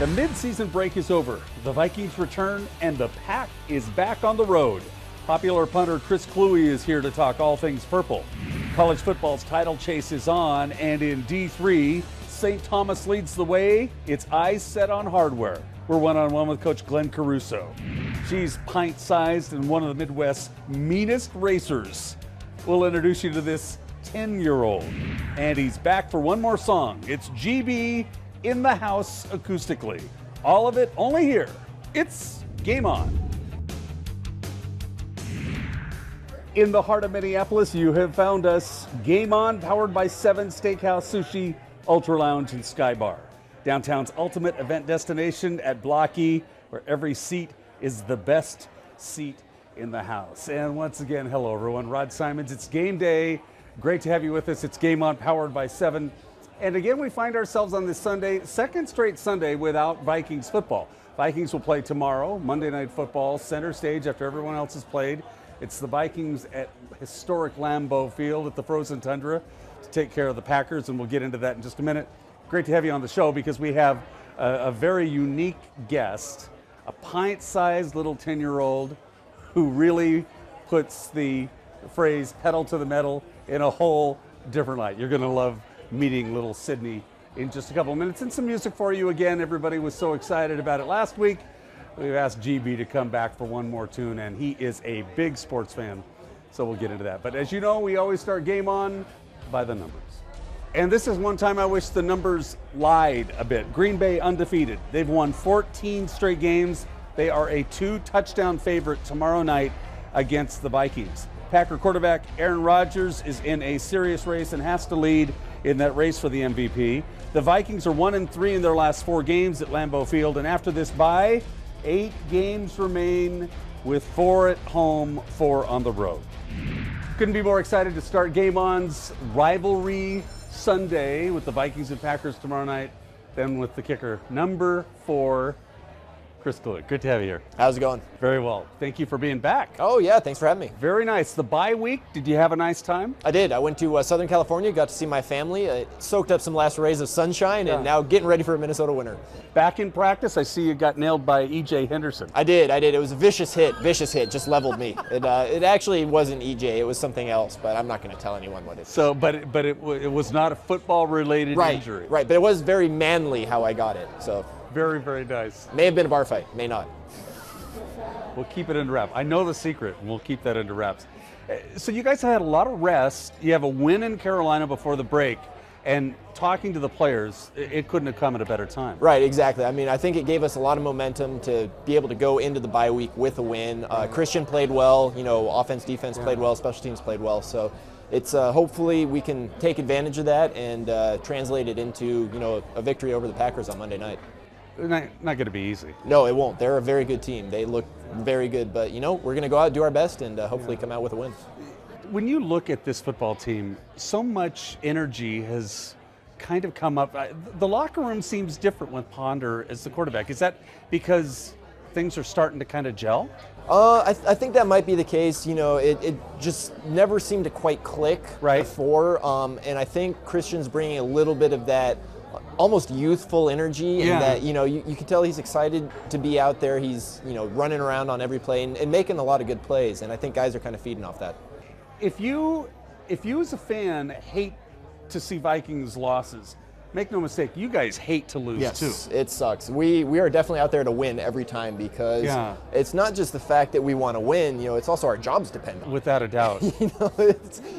The mid-season break is over. The Vikings return and the Pack is back on the road. Popular punter Chris Klewe is here to talk all things purple. College football's title chase is on, and in D3, St. Thomas leads the way. It's eyes set on hardware. We're one-on-one with Coach Glenn Caruso. She's pint-sized and one of the Midwest's meanest racers. We'll introduce you to this 10-year-old. And he's back for one more song. It's GB in the house acoustically. All of it only here. It's Game On. In the heart of Minneapolis, you have found us. Game On, powered by 7 Steakhouse, Sushi, Ultralounge, and Skybar. Downtown's ultimate event destination at Block E, where every seat is the best seat in the house. And once again, hello everyone. Rod Simons, it's game day. Great to have you with us. It's Game On, powered by 7. And again, we find ourselves on this Sunday, second straight Sunday without Vikings football. Vikings will play tomorrow, Monday Night Football, center stage after everyone else has played. It's the Vikings at historic Lambeau Field at the frozen tundra to take care of the Packers, and we'll get into that in just a minute. Great to have you on the show because we have a very unique guest, a pint-sized little 10-year-old who really puts the phrase pedal to the metal in a whole different light. You're going to love meeting little Sydney in just a couple of minutes, and some music for you again. Everybody was so excited about it last week. We've asked GB to come back for one more tune, and he is a big sports fan, so we'll get into that. But as you know, we always start Game On by the numbers. And this is one time I wish the numbers lied a bit. Green Bay undefeated. They've won 14 straight games. They are a 2-touchdown favorite tomorrow night against the Vikings. Packer quarterback Aaron Rodgers is in a serious race and has to lead in that race for the MVP. The Vikings are 1-3 in their last 4 games at Lambeau Field, and after this bye, 8 games remain with 4 at home, 4 on the road. Couldn't be more excited to start Game On's rivalry Sunday with the Vikings and Packers tomorrow night than with the kicker, number 4, Chris Klewe. Good to have you here. How's it going? Very well. Thank you for being back. Oh, yeah. Thanks for having me. Very nice. The bye week, did you have a nice time? I did. I went to Southern California, got to see my family, soaked up some last rays of sunshine, and now getting ready for a Minnesota winter. Back in practice, I see you got nailed by E.J. Henderson. I did. It was a vicious hit, just leveled me. It actually wasn't E.J., it was something else, but I'm not going to tell anyone what it is. So, but it was not a football-related injury. Right, but it was very manly how I got it, so. Very, very nice. May have been a bar fight, may not. We'll keep it under wraps. I know the secret, and we'll keep that under wraps. So you guys had a lot of rest. You have a win in Carolina before the break, and talking to the players, it couldn't have come at a better time. Right, exactly. I mean, I think it gave us a lot of momentum to be able to go into the bye week with a win. Christian played well, offense, defense played well, special teams played well. So it's hopefully we can take advantage of that and translate it into, a victory over the Packers on Monday night. Not going to be easy. No, it won't. They're a very good team. They look very good, but we're going to go out, do our best, and hopefully come out with a win. When you look at this football team, so much energy has kind of come up. The locker room seems different with Ponder as the quarterback. Is that because things are starting to kind of gel? I think that might be the case. It just never seemed to quite click before, and I think Christian's bringing a little bit of that almost youthful energy, and that you can tell he's excited to be out there. He's running around on every play and making a lot of good plays, and I think guys are kind of feeding off that. If you as a fan hate to see Vikings losses, make no mistake, you guys hate to lose too. Yes, it sucks. We are definitely out there to win every time because it's not just the fact that we want to win. It's also our jobs depend on it. Without a doubt.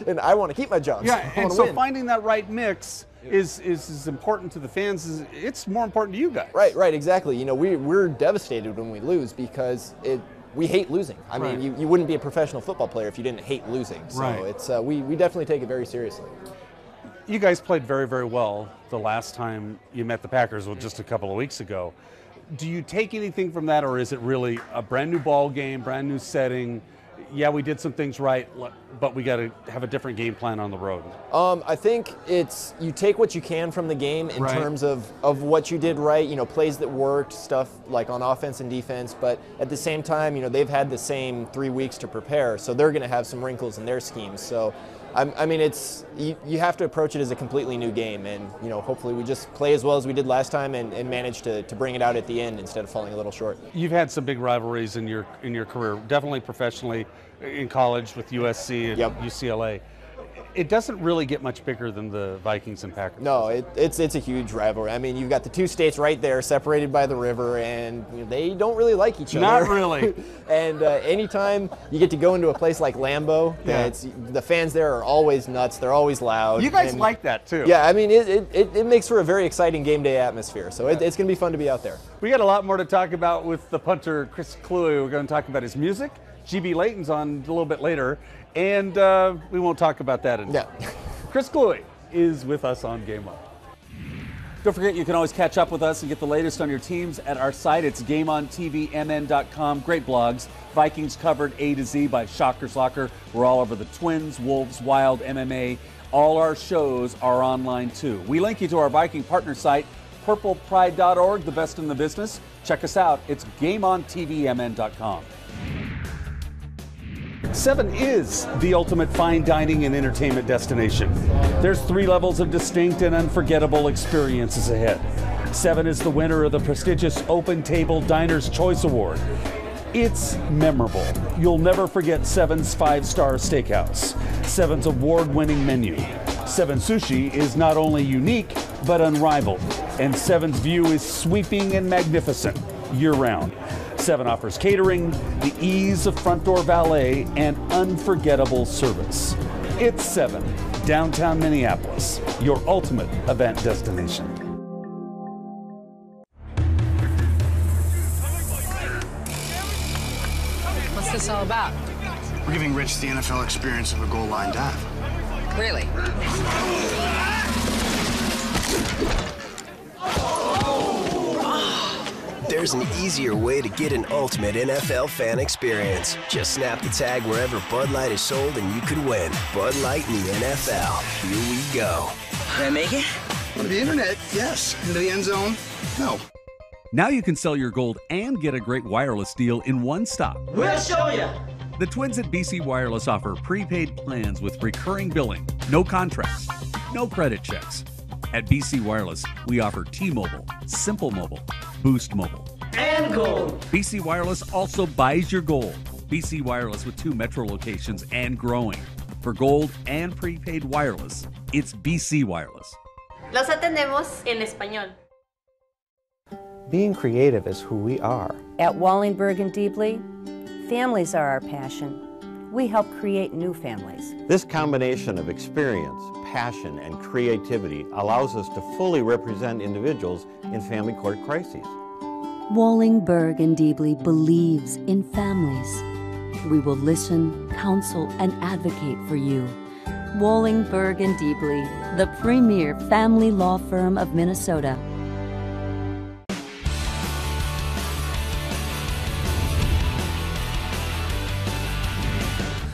And I want to keep my jobs. Yeah, and so finding that right mix is as important to the fans as it's more important to you guys. Right, exactly. We're devastated when we lose because we hate losing. I mean, you wouldn't be a professional football player if you didn't hate losing. So it's we definitely take it very seriously. You guys played very, very well the last time you met the Packers, just a couple of weeks ago. Do you take anything from that, or is it really a brand new ball game, brand new setting? Yeah, we did some things right, but we got to have a different game plan on the road. I think it's you take what you can from the game in terms of what you did right, plays that worked, stuff like on offense and defense, but at the same time, they've had the same 3 weeks to prepare, so they're going to have some wrinkles in their schemes. So I mean, it's you have to approach it as a completely new game, and hopefully we just play as well as we did last time and manage to bring it out at the end instead of falling a little short. You've had some big rivalries in your career, definitely professionally, in college with USC and UCLA. It doesn't really get much bigger than the Vikings and Packers. No, it's a huge rivalry. I mean, you've got the two states right there, separated by the river, and they don't really like each other. Not really. And anytime you get to go into a place like Lambeau, the fans there are always nuts. They're always loud. You guys like that too. Yeah, I mean, it makes for a very exciting game day atmosphere. So it's going to be fun to be out there. We got a lot more to talk about with the punter, Chris Klewe. We're going to talk about his music. GB Leighton's on a little bit later, and we won't talk about that anymore. Yeah. Chris Klewe is with us on GameOn. Don't forget, you can always catch up with us and get the latest on your teams at our site. It's GameOnTVMN.com. Great blogs. Vikings covered A to Z by Shocker's Locker. We're all over the Twins, Wolves, Wild, MMA. All our shows are online too. We link you to our Viking partner site, purplepride.org, the best in the business. Check us out. It's GameOnTVMN.com. 7 is the ultimate fine dining and entertainment destination. There's 3 levels of distinct and unforgettable experiences ahead. 7 is the winner of the prestigious Open Table Diner's Choice Award. It's memorable. You'll never forget 7's 5-star steakhouse, 7's award-winning menu. 7 Sushi is not only unique, but unrivaled. And 7's view is sweeping and magnificent year-round. 7 offers catering, the ease of front door valet, and unforgettable service. It's 7, downtown Minneapolis, your ultimate event destination. What's this all about? We're giving Rich the NFL experience of a goal line dive. Really? There's an easier way to get an ultimate NFL fan experience. Just snap the tag wherever Bud Light is sold and you could win. Bud Light in the NFL. Here we go. Did I make it? On the internet, yes. Into the end zone, no. Now you can sell your gold and get a great wireless deal in one stop. We'll show you. The twins at BC Wireless offer prepaid plans with recurring billing, no contracts, no credit checks. At BC Wireless, we offer T-Mobile, Simple Mobile, Boost Mobile, And gold. BC Wireless also buys your gold. BC Wireless with 2 metro locations and growing. For gold and prepaid wireless, it's BC Wireless. Los atendemos en español. Being creative is who we are. At Wallingberg and Diebly, families are our passion. We help create new families. This combination of experience, passion, and creativity allows us to fully represent individuals in family court crises. Wallingberg and Diebly believes in families. We will listen, counsel, and advocate for you. Wallingberg and Diebly, the premier family law firm of Minnesota.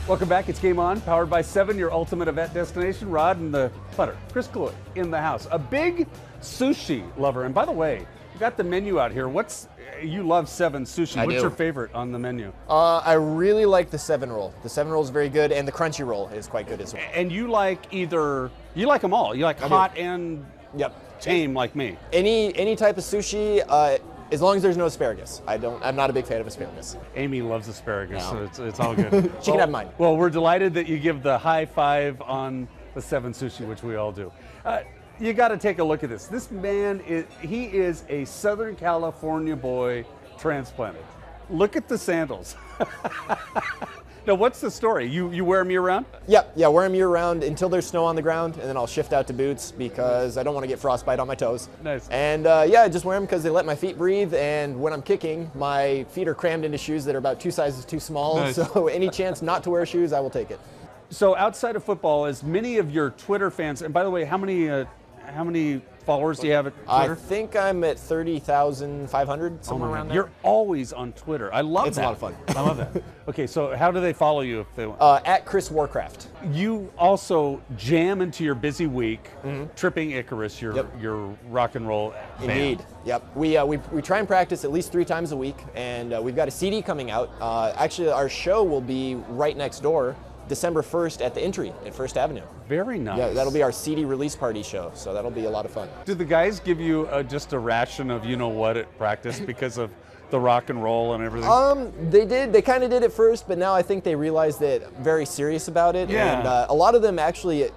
Welcome back. It's Game On, powered by 7, your ultimate event destination. Rod and the putter, Chris Klewe, in the house. A big sushi lover. And by the way, you got the menu out here. You love 7 sushi. What's your favorite on the menu? I really like the 7 roll. The 7 roll is very good, and the crunchy roll is quite good as well. And you like you like them all. You like hot and tame like me. Any type of sushi, as long as there's no asparagus. I'm not a big fan of asparagus. Amy loves asparagus, so it's all good. She can have mine. Well, we're delighted that you give the high five on the 7 sushi, which we all do. You got to take a look at this. This man, he is a Southern California boy transplanted. Look at the sandals. Now, what's the story? You wear them year round? Yeah, wear them year round until there's snow on the ground, and then I'll shift out to boots because I don't want to get frostbite on my toes. Nice. And I just wear them because they let my feet breathe, and when I'm kicking, my feet are crammed into shoes that are about 2 sizes too small, nice. So any chance not to wear shoes, I will take it. So outside of football, as many of your Twitter fans, and by the way, how many followers do you have at Twitter? I think I'm at 30,500, somewhere around there. You're always on Twitter. I love that. It's a lot of fun. I love that. Okay, so how do they follow you if they want? At Chris Warcraft. You also jam into your busy week, Tripping Icarus, your rock and roll band. Indeed. Yep. We try and practice at least 3 times a week, and we've got a CD coming out. Actually, our show will be right next door. December 1st at the Entry at First Avenue. Very nice. Yeah, that'll be our CD release party show, so that'll be a lot of fun. Did the guys give you just a ration of you-know-what at practice because of the rock and roll and everything? They did. They kind of did at first, but now I think they realized that very serious about it. Yeah. And a lot of them actually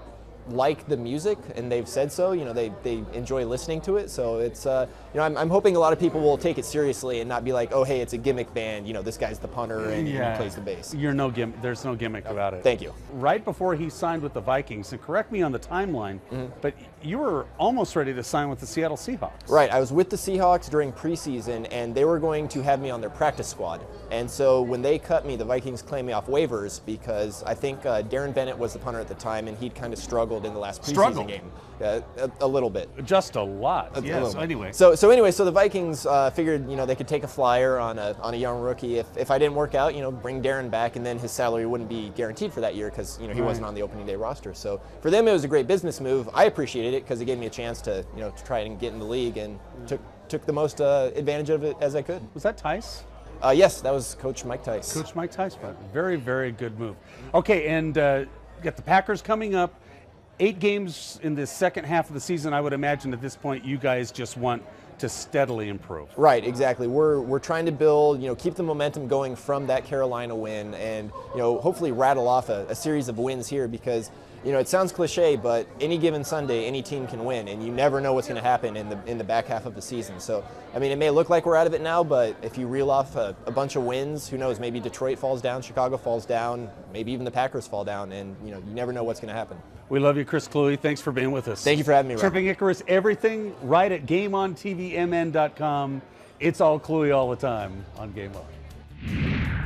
like the music, and they've said so. You know, they enjoy listening to it. So it's you know, I'm hoping a lot of people will take it seriously and not be like, oh, hey, it's a gimmick band. You know, this guy's the punter and he plays the bass. There's no gimmick about it. Thank you. Right before he signed with the Vikings, and correct me on the timeline, but you were almost ready to sign with the Seattle Seahawks. Right. I was with the Seahawks during preseason, and they were going to have me on their practice squad. And so when they cut me, the Vikings claimed me off waivers because I think Darren Bennett was the punter at the time, and he'd kind of struggled in the last preseason game. A little bit. Just a lot. Yes. Anyway. So the Vikings figured, you know, they could take a flyer on a young rookie. If I didn't work out, you know, bring Darren back, and then his salary wouldn't be guaranteed for that year because, you know, he wasn't on the opening day roster. So for them, it was a great business move. I appreciated it because it gave me a chance to, you know, to try and get in the league, and took the most advantage of it as I could. Was that Tice? Yes, that was Coach Mike Tice. Coach Mike Tice, very, very good move. Okay, and you got the Packers coming up. 8 games in the second half of the season. I would imagine at this point you guys just want to steadily improve. Right, exactly. We're trying to build, you know, keep the momentum going from that Carolina win, and, you know, hopefully rattle off a series of wins here because, you know, it sounds cliche, but any given Sunday, any team can win, and you never know what's going to happen in the back half of the season. So, I mean, it may look like we're out of it now, but if you reel off a bunch of wins, who knows? Maybe Detroit falls down, Chicago falls down, maybe even the Packers fall down, and, you know, you never know what's going to happen. We love you, Chris Klewe. Thanks for being with us. Thank you for having me, Rob. Tripping Icarus, everything right at GameOnTVMN.com. It's all Klewe all the time on Game On.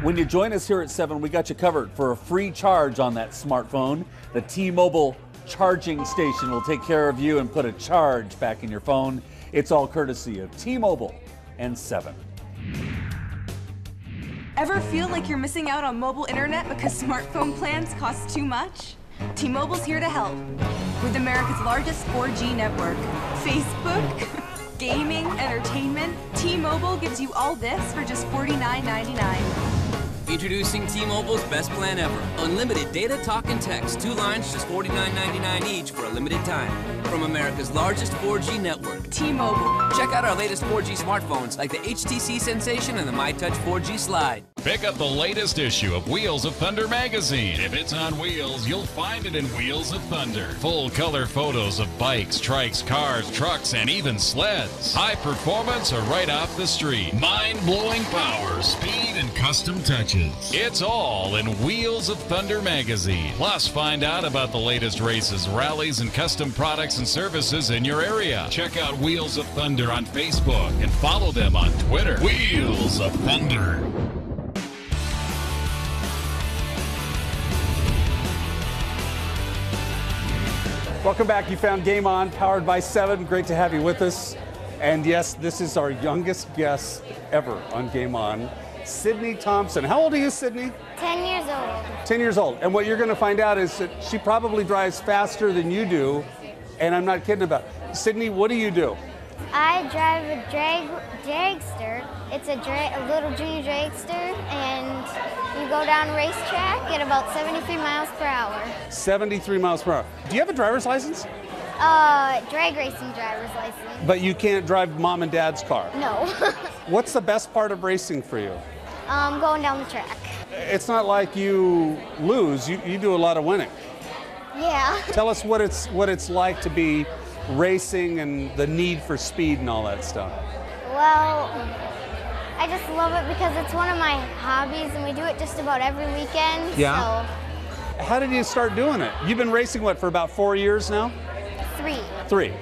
When you join us here at 7, we got you covered for a free charge on that smartphone. The T-Mobile charging station will take care of you and put a charge back in your phone. It's all courtesy of T-Mobile and 7. Ever feel like you're missing out on mobile internet because smartphone plans cost too much? T-Mobile's here to help. With America's largest 4G network, Facebook, gaming, entertainment, T-Mobile gives you all this for just $49.99. Introducing T-Mobile's best plan ever. Unlimited data, talk, and text. 2 lines, just $49.99 each for a limited time. From America's largest 4G network. T-Mobile. Check out our latest 4G smartphones like the HTC Sensation and the MyTouch 4G Slide. Pick up the latest issue of Wheels of Thunder magazine. If it's on wheels, you'll find it in Wheels of Thunder. Full color photos of bikes, trikes, cars, trucks, and even sleds. High performance or right off the street. Mind-blowing power, speed, and custom touches. It's all in Wheels of Thunder magazine. Plus, find out about the latest races, rallies, and custom products and services in your area. Check out Wheels of Thunder on Facebook and follow them on Twitter. Wheels of Thunder. Welcome back. You found Game On, powered by 7. Great to have you with us. And yes, this is our youngest guest ever on Game On, Sydney Thompson. How old are you, Sydney? 10 years old. 10 years old. And what you're going to find out is that she probably drives faster than you do, and I'm not kidding about it. Sydney, what do you do? I drive a dragster. It's a little junior dragster, and you go down racetrack at about 73 miles per hour. 73 miles per hour. Do you have a driver's license? Drag racing driver's license. But you can't drive mom and dad's car? No. What's the best part of racing for you? Going down the track. It's not like you lose. You do a lot of winning. Yeah. Tell us what it's like to be racing and the need for speed and all that stuff. Well, I just love it because it's one of my hobbies, and we do it just about every weekend. Yeah. So. How did you start doing it? You've been racing, what, for about 4 years now? 3. 3.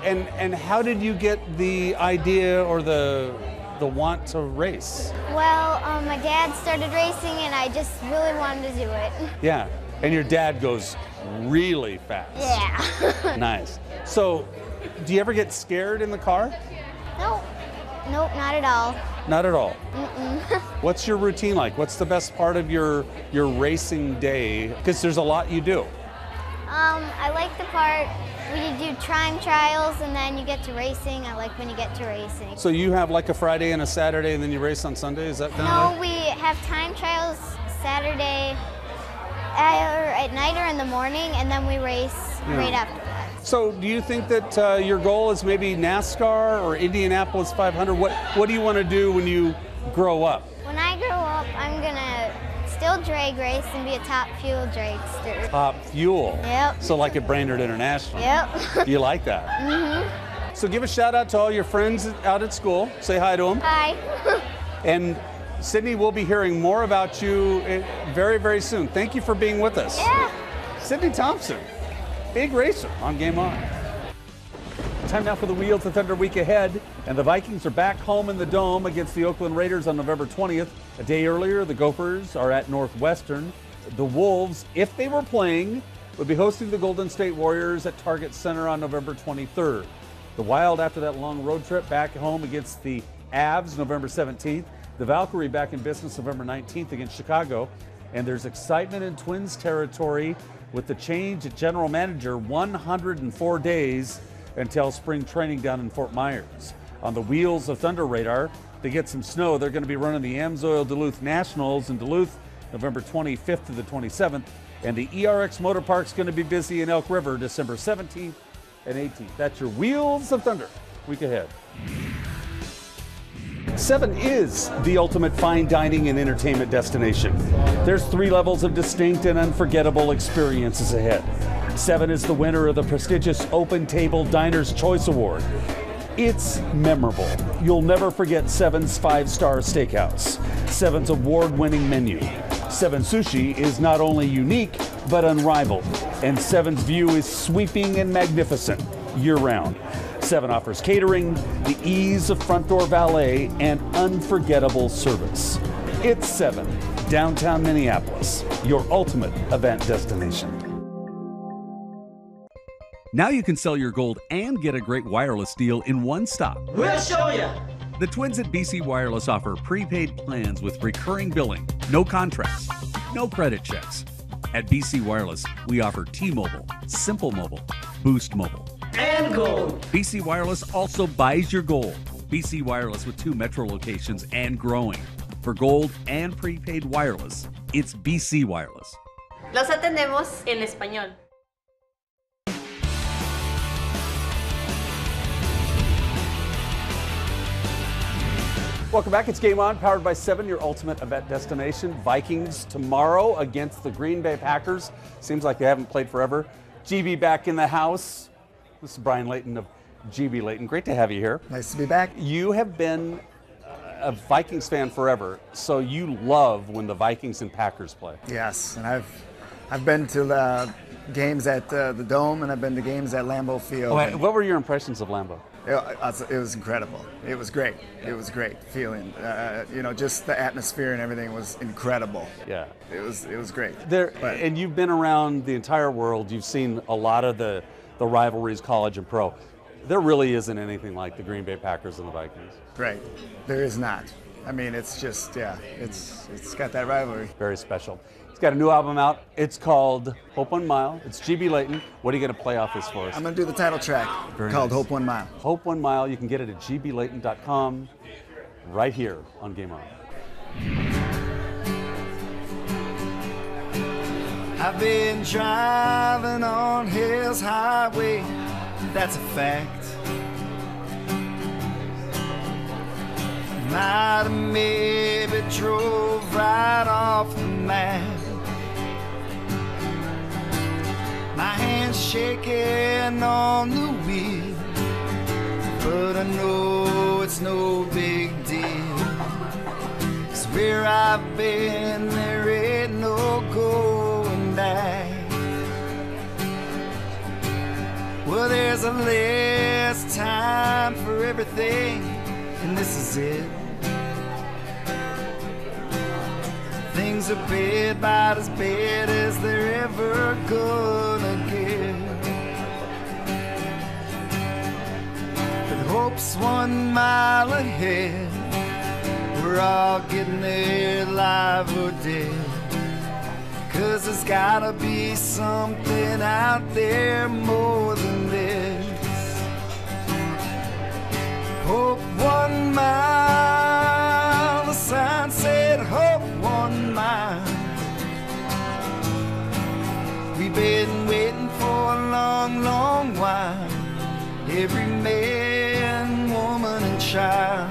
And how did you get the idea or the want to race? Well, my dad started racing, and I just really wanted to do it. Yeah. And your dad goes really fast. Yeah. Nice. So, do you ever get scared in the car? Nope. Nope, not at all. Not at all? Mm-mm. What's your routine like? What's the best part of your racing day? Because there's a lot you do. I like the part when you do time trials and then you get to racing. I like when you get to racing. So you have like a Friday and a Saturday and then you race on Sunday? Is that kind of? No, we have time trials Saturday, at night or in the morning, and then we race right after that. So do you think that your goal is maybe NASCAR or Indianapolis 500? What do you want to do when you grow up? When I grow up, I'm going to still drag race and be a top fuel dragster. Top fuel? Yep. So like at Brainerd International? Yep. You like that? Mm-hmm. So give a shout out to all your friends out at school. Say hi to them. Hi. And Sydney, we'll be hearing more about you very, very soon. Thank you for being with us. Yeah. Sydney Thompson, big racer on Game On. Time now for the Wheels of Thunder week ahead, and the Vikings are back home in the Dome against the Oakland Raiders on November 20th. A day earlier, the Gophers are at Northwestern. The Wolves, if they were playing, would be hosting the Golden State Warriors at Target Center on November 23rd. The Wild, after that long road trip, back home against the Avs November 17th. The Valkyrie back in business November 19th against Chicago. And there's excitement in Twins territory with the change at general manager, 104 days until spring training down in Fort Myers. On the Wheels of Thunder radar, they get some snow. They're going to be running the Amsoil Duluth Nationals in Duluth November 25th to the 27th. And the ERX Motor Park's going to be busy in Elk River December 17th and 18th. That's your Wheels of Thunder week ahead. 7 is the ultimate fine dining and entertainment destination. There's 3 levels of distinct and unforgettable experiences ahead. 7 is the winner of the prestigious Open Table Diners Choice Award. It's memorable. You'll never forget 7's 5-star steakhouse, 7's award-winning menu. 7 Sushi is not only unique, but unrivaled. And 7's view is sweeping and magnificent year-round. 7 offers catering, the ease of front door valet, and unforgettable service. It's 7, downtown Minneapolis, your ultimate event destination. Now you can sell your gold and get a great wireless deal in one stop. We'll show you. The twins at BC Wireless offer prepaid plans with recurring billing, no contracts, no credit checks. At BC Wireless, we offer T-Mobile, Simple Mobile, Boost Mobile, and gold. BC Wireless also buys your gold. BC Wireless with 2 metro locations and growing. For gold and prepaid wireless, it's BC Wireless. Los atendemos en español. Welcome back. It's Game On, powered by 7, your ultimate event destination. Vikings tomorrow against the Green Bay Packers. Seems like they haven't played forever. GB back in the house. This is Brian Leighton of GB Leighton. Great to have you here. Nice to be back. You have been a Vikings fan forever, so you love when the Vikings and Packers play. Yes, and I've been to the games at the Dome, and I've been to games at Lambeau Field. What were your impressions of Lambeau? It was incredible. It was great. It was great feeling. Just the atmosphere and everything was incredible. Yeah, it was great. And you've been around the entire world. You've seen a lot of the rivalries, college and pro. There really isn't anything like the Green Bay Packers and the Vikings. Right. There is not. I mean, it's just it's got that rivalry. Very special. He's got a new album out. It's called Hope 1 Mile. It's GB Leighton. What are you going to play off this for us? I'm going to do the title track called Hope 1 Mile. Hope 1 Mile. You can get it at gbleighton.com right here on Game On. I've been driving on Hill's Highway, that's a fact. Might have maybe drove right off the map. My hand's shaking on the wheel, but I know it's no big deal. 'Cause where I've been, there ain't no going back. Well, there's a less time for everything, and this is it. Things are bad, about as bad as they're ever gonna get. But hope's 1 mile ahead. We're all getting there, live or dead. 'Cause there's gotta be something out there more than this. Hope 1 mile, the sign said hope 1 mile. long, long while. Every man, woman, and child,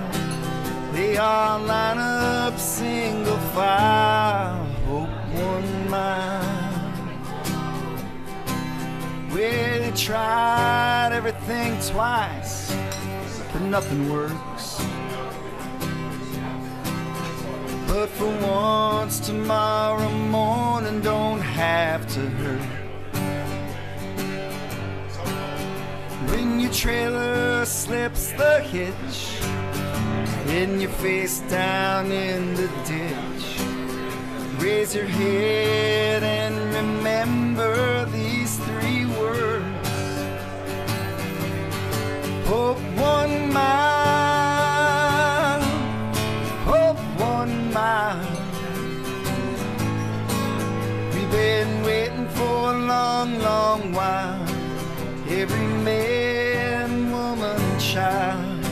they all line up single file. Hope 1 mile. Well, they tried everything twice, but nothing works. But for once, tomorrow morning don't have to hurt. When your trailer slips the hitch and you're face down in the ditch, raise your head and remember these 3 words. Hope 1 mile, hope 1 mile. We've been waiting for a long, long while. Every man, woman, and child,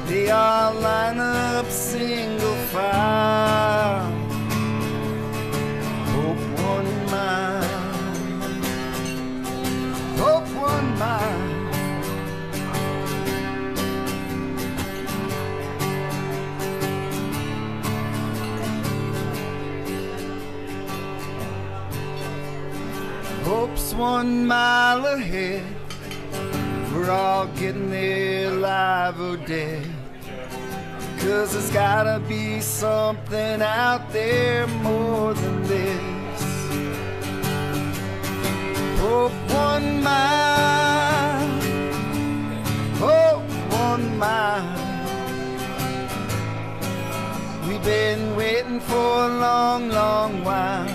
they all line up single file. Hope 1 mile, hope 1 mile. Hope's 1 mile ahead. We're all getting there, alive or dead. 'Cause there's gotta be something out there more than this. Hope 1 mile, hope 1 mile. We've been waiting for a long, long while.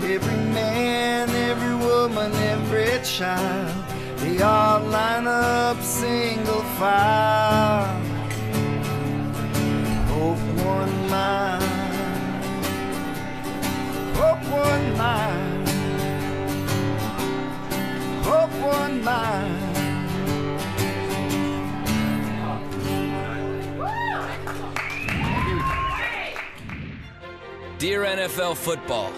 Every man, every woman, every child, they all line up single file. Hope 1 mile, hope 1 mile, hope 1 mile. Dear NFL football,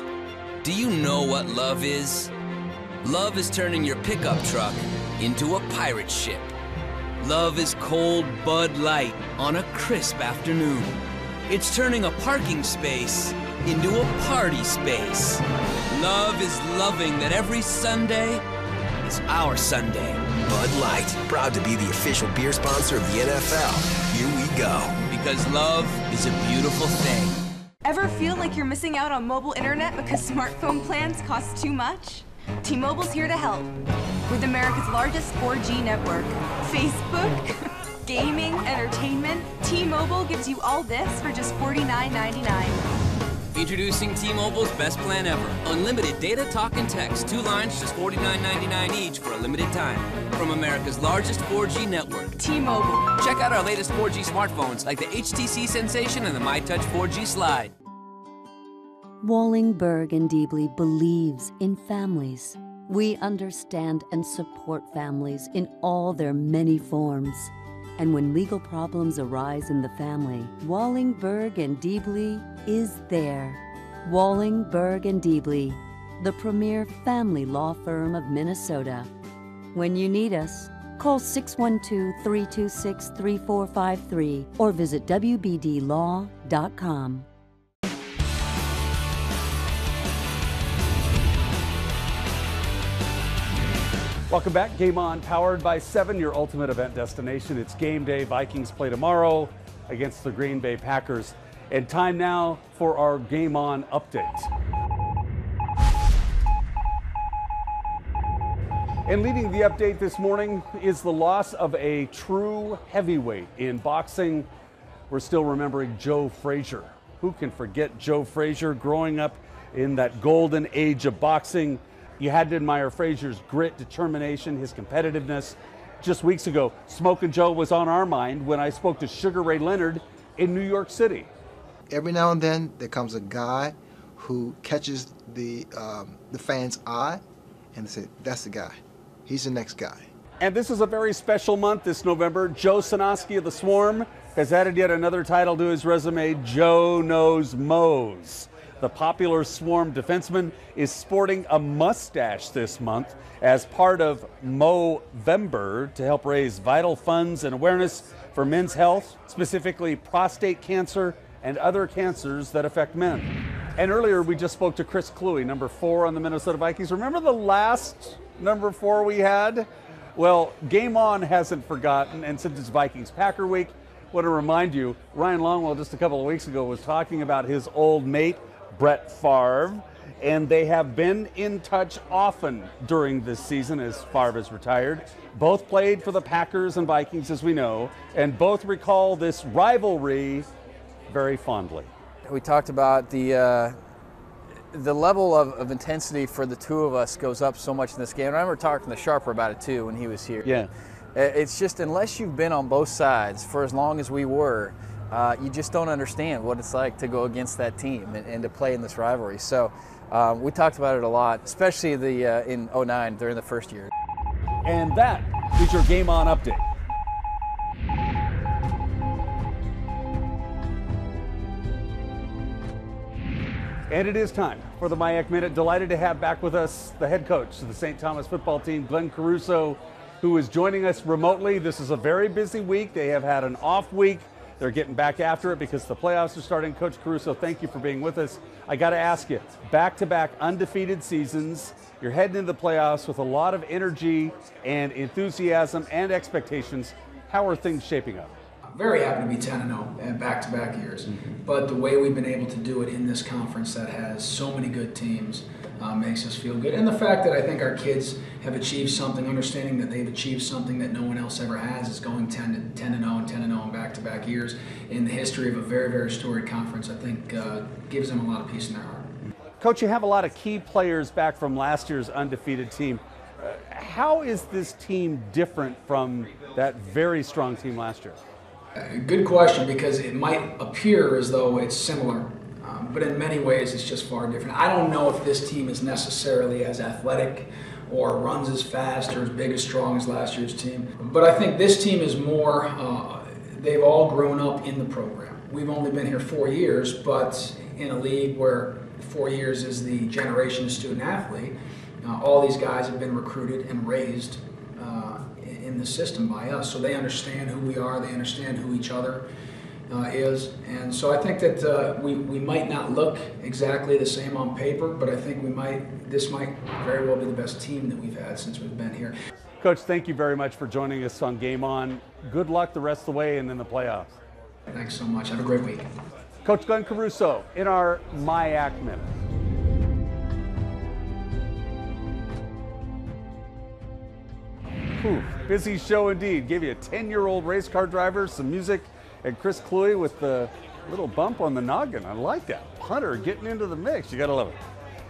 do you know what love is? Love is turning your pickup truck into a pirate ship. Love is cold Bud Light on a crisp afternoon. It's turning a parking space into a party space. Love is loving that every Sunday is our Sunday. Bud Light, proud to be the official beer sponsor of the NFL. Here we go. Because love is a beautiful thing. Ever feel like you're missing out on mobile internet because smartphone plans cost too much? T-Mobile's here to help. With America's largest 4G network, Facebook, gaming, entertainment, T-Mobile gives you all this for just $49.99. Introducing T-Mobile's best plan ever. Unlimited data, talk, and text. 2 lines, just $49.99 each for a limited time. From America's largest 4G network. T-Mobile. Check out our latest 4G smartphones like the HTC Sensation and the MyTouch 4G Slide. Wallingberg and Diebly believes in families. We understand and support families in all their many forms. And when legal problems arise in the family, Wallingberg and Diebly is there. Wallingberg and Diebly, the premier family law firm of Minnesota. When you need us, call 612-326-3453 or visit wbdlaw.com. Welcome back. Game On, powered by 7, your ultimate event destination. It's game day. Vikings play tomorrow against the Green Bay Packers. And time now for our Game On update. And leading the update this morning is the loss of a true heavyweight in boxing. We're still remembering Joe Frazier. Who can forget Joe Frazier growing up in that golden age of boxing? You had to admire Frazier's grit, determination, his competitiveness. Just weeks ago, Smokin' Joe was on our mind when I spoke to Sugar Ray Leonard in New York City. Every now and then, there comes a guy who catches the fan's eye and they say, that's the guy. He's the next guy. And this is a very special month this November. Joe Sinoski of the Swarm has added yet another title to his resume, Joe Knows Moe's. The popular Swarm defenseman is sporting a mustache this month as part of Movember to help raise vital funds and awareness for men's health, specifically prostate cancer and other cancers that affect men. And earlier we just spoke to Chris Klewe, number 4 on the Minnesota Vikings. Remember the last number 4 we had? Well, GameOn hasn't forgotten, and since it's Vikings Packer Week, I want to remind you, Ryan Longwell just a couple of weeks ago was talking about his old mate, Brett Favre, and they have been in touch often during this season as Favre is retired. Both played for the Packers and Vikings, as we know, and both recall this rivalry very fondly. We talked about the level of intensity for the two of us goes up so much in this game. And I remember talking to Sharper about it too when he was here. Yeah. It's just, unless you've been on both sides for as long as we were, you just don't understand what it's like to go against that team and to play in this rivalry. So we talked about it a lot, especially in '09 during the first year. And that is your GameOn update. And it is time for the MIAC Minute. Delighted to have back with us the head coach of the St. Thomas football team, Glenn Caruso, who is joining us remotely. This is a very busy week. They have had an off week. They're getting back after it because the playoffs are starting. Coach Caruso, thank you for being with us. I got to ask you, back-to-back undefeated seasons. You're heading into the playoffs with a lot of energy and enthusiasm and expectations. How are things shaping up? Very happy to be 10-0 in back-to-back years. But the way we've been able to do it in this conference that has so many good teams makes us feel good. And the fact that I think our kids have achieved something, understanding that they've achieved something that no one else ever has, is going 10-0 and 10-0 in back-to-back years in the history of a very, very storied conference, I think gives them a lot of peace in their heart. Coach, you have a lot of key players back from last year's undefeated team. How is this team different from that very strong team last year? Good question, because it might appear as though it's similar, but in many ways it's just far different. I don't know if this team is necessarily as athletic or runs as fast or as big, as strong as last year's team, but I think this team is more, they've all grown up in the program. We've only been here 4 years, but in a league where 4 years is the generation of student athlete, all these guys have been recruited and raised in the system by us, so they understand who we are, they understand who each other is, and so I think that we might not look exactly the same on paper, but I think this might very well be the best team that we've had since we've been here. Coach, thank you very much for joining us on GameOn. Good luck the rest of the way and in the playoffs. Thanks so much. Have a great week. Coach Glenn Caruso in our MIAC Minute. Busy show indeed. Gave you a 10-year-old race car driver, some music, and Chris Klewe with the little bump on the noggin. I like that. Punter getting into the mix. You got to love it.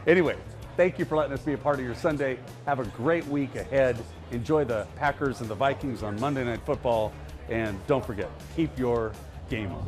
Anyway, thank you for letting us be a part of your Sunday. Have a great week ahead. Enjoy the Packers and the Vikings on Monday Night Football. And don't forget, keep your game on.